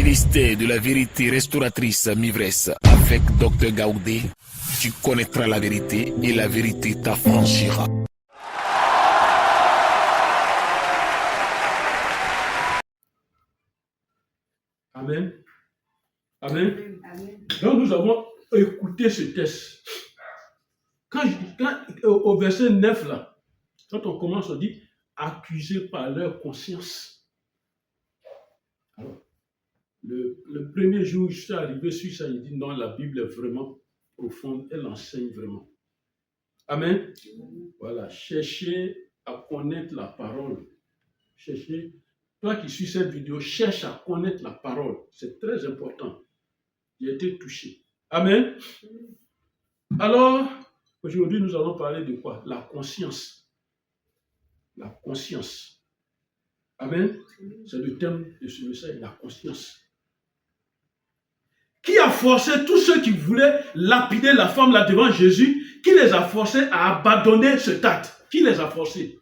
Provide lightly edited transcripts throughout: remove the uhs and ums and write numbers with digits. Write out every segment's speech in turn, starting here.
Ministère de la vérité restauratrice Mivresse avec Dr Gaoudé, tu connaîtras la vérité et la vérité t'affranchira. Amen. Amen. Amen. Donc nous avons écouté ce texte. Quand au verset 9 là, quand on commence, on dit accusés par leur conscience. Alors, le premier jour où je suis arrivé sur ça, il dit non, la Bible est vraiment profonde, elle enseigne vraiment. Amen. Voilà, cherchez à connaître la parole. Cherchez, toi qui suis cette vidéo, cherche à connaître la parole. C'est très important. J'ai été touché. Amen. Alors, aujourd'hui, nous allons parler de quoi? La conscience. La conscience. Amen. C'est le thème de ce message, la conscience. Qui a forcé tous ceux qui voulaient lapider la femme là devant Jésus, qui les a forcés à abandonner cet acte? Qui les a forcés?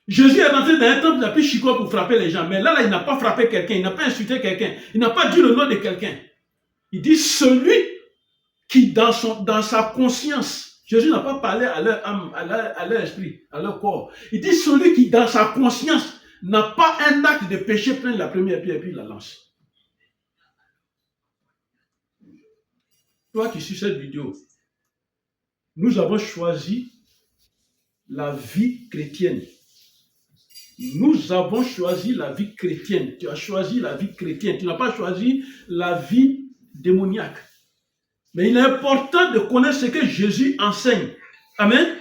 Jésus est rentré dans un temple, il a pris Chico pour frapper les gens. Mais là, il n'a pas frappé quelqu'un, il n'a pas insulté quelqu'un, il n'a pas dit le nom de quelqu'un. Il dit celui qui dans sa conscience, Jésus n'a pas parlé à leur âme, à leur esprit, à leur corps. Il dit celui qui dans sa conscience n'a pas un acte de péché, prenne la première pierre et puis la lance. Toi qui suis cette vidéo, nous avons choisi la vie chrétienne. Nous avons choisi la vie chrétienne. Tu as choisi la vie chrétienne. Tu n'as pas choisi la vie démoniaque. Mais il est important de connaître ce que Jésus enseigne. Amen.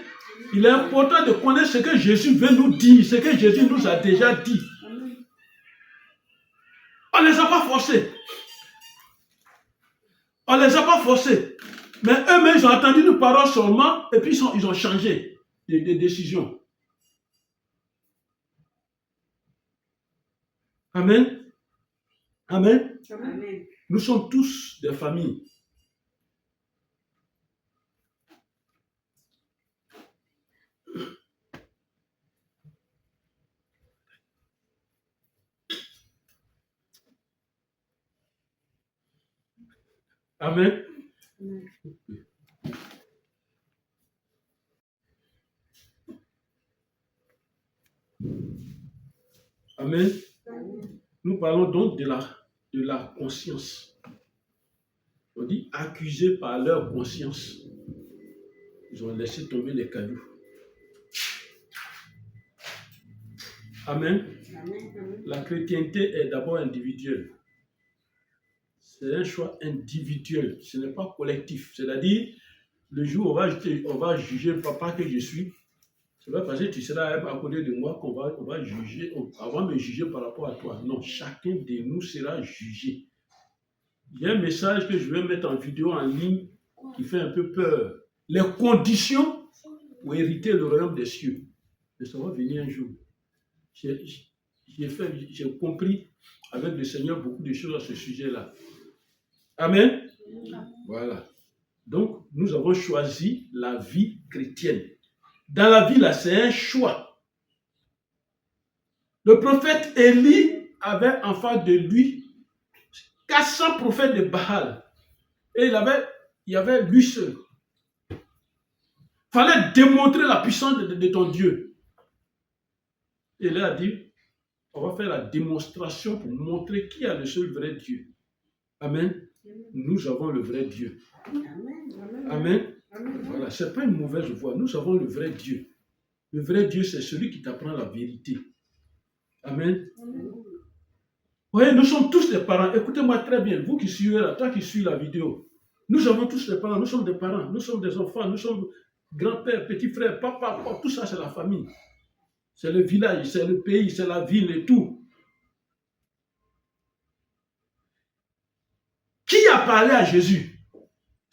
Il est important de connaître ce que Jésus veut nous dire, ce que Jésus nous a déjà dit. On ne les a pas forcés. On ne les a pas forcés. Mais eux-mêmes, ils ont entendu une parole seulement et puis ils ont changé de décision. Amen. Amen. Amen. Nous sommes tous des familles. Amen. Amen. Nous parlons donc de la conscience. On dit accusés par leur conscience. Ils ont laissé tomber les cailloux. Amen. La chrétienté est d'abord individuelle. C'est un choix individuel. Ce n'est pas collectif. C'est-à-dire, le jour où on va juger le papa que je suis, c'est pas parce que tu seras à côté de moi qu'on va juger, avant de me juger par rapport à toi. Non, chacun de nous sera jugé. Il y a un message que je vais mettre en vidéo en ligne qui fait un peu peur. Les conditions pour hériter le royaume des cieux. Mais ça va venir un jour. J'ai compris avec le Seigneur beaucoup de choses à ce sujet-là. Amen. Voilà. Donc, nous avons choisi la vie chrétienne. Dans la vie, là, c'est un choix. Le prophète Élie avait en face de lui 400 prophètes de Baal. Et il y avait lui seul. Il fallait démontrer la puissance de ton Dieu. Et il a dit, on va faire la démonstration pour montrer qui a le seul vrai Dieu. Amen. Nous avons le vrai Dieu. Amen. Voilà, ce n'est pas une mauvaise voie. Nous avons le vrai Dieu. Le vrai Dieu, c'est celui qui t'apprend la vérité. Amen. Vous voyez, nous sommes tous des parents. Écoutez-moi très bien, vous qui suivez là, toi qui suis la vidéo. Nous avons tous des parents, nous sommes des parents, nous sommes des enfants, nous sommes grands-pères, petits frères, papa, tout ça c'est la famille. C'est le village, c'est le pays, c'est la ville et tout. Qui a parlé à Jésus?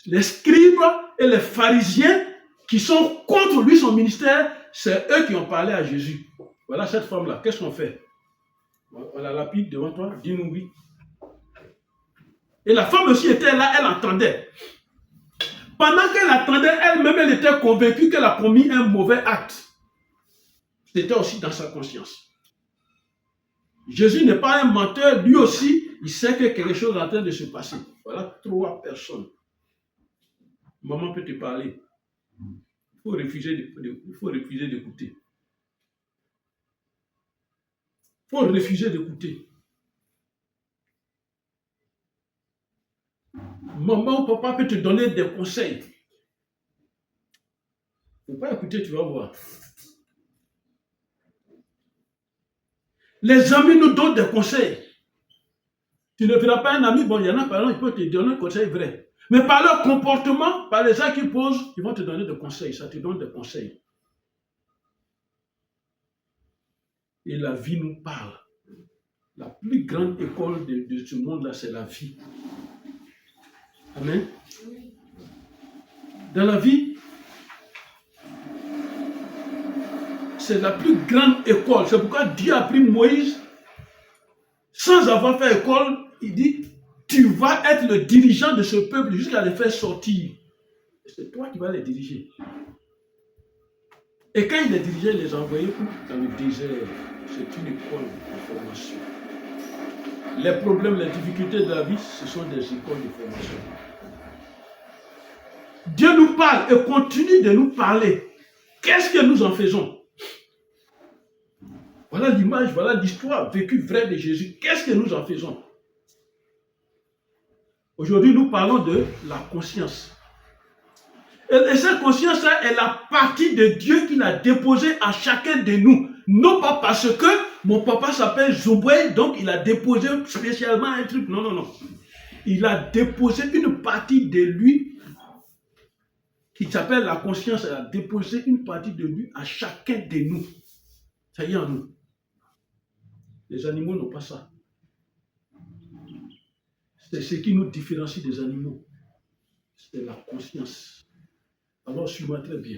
Les scribes et les pharisiens qui sont contre lui, son ministère, c'est eux qui ont parlé à Jésus. Voilà cette femme-là, qu'est-ce qu'on fait? On la lapide devant toi, dis-nous oui. Et la femme aussi était là, elle entendait. Pendant qu'elle attendait, elle-même, elle était convaincue qu'elle a commis un mauvais acte. C'était aussi dans sa conscience. Jésus n'est pas un menteur, lui aussi, il sait que quelque chose est en train de se passer. Voilà 3 personnes. Maman peut te parler. Il faut refuser d'écouter. Il faut refuser d'écouter. Maman ou papa peut te donner des conseils. Il ne faut pas écouter, tu vas voir. Les amis nous donnent des conseils. Tu ne verras pas un ami, bon, il y en a par exemple, il peut te donner un conseil vrai. Mais par leur comportement, par les gens qu'ils posent, ils vont te donner des conseils. Ça te donne des conseils. Et la vie nous parle. La plus grande école de ce monde-là, c'est la vie. Amen. Dans la vie, c'est la plus grande école. C'est pourquoi Dieu a pris Moïse, sans avoir fait école, il dit, tu vas être le dirigeant de ce peuple jusqu'à les faire sortir. C'est toi qui vas les diriger. Et quand il les dirigeait, il les envoyait dans le désert. C'est une école de formation. Les problèmes, les difficultés de la vie, ce sont des écoles de formation. Dieu nous parle et continue de nous parler. Qu'est-ce que nous en faisons? Voilà l'image, voilà l'histoire vécue vraie de Jésus. Qu'est-ce que nous en faisons? Aujourd'hui, nous parlons de la conscience. Et cette conscience-là est la partie de Dieu qu'il a déposée à chacun de nous. Non pas parce que mon papa s'appelle Zoboué, donc il a déposé spécialement un truc. Non, non, non. Il a déposé une partie de lui qui s'appelle la conscience. Il a déposé une partie de lui à chacun de nous. Ça y est en nous. Les animaux n'ont pas ça. C'est ce qui nous différencie des animaux. C'est la conscience. Alors, suis-moi très bien.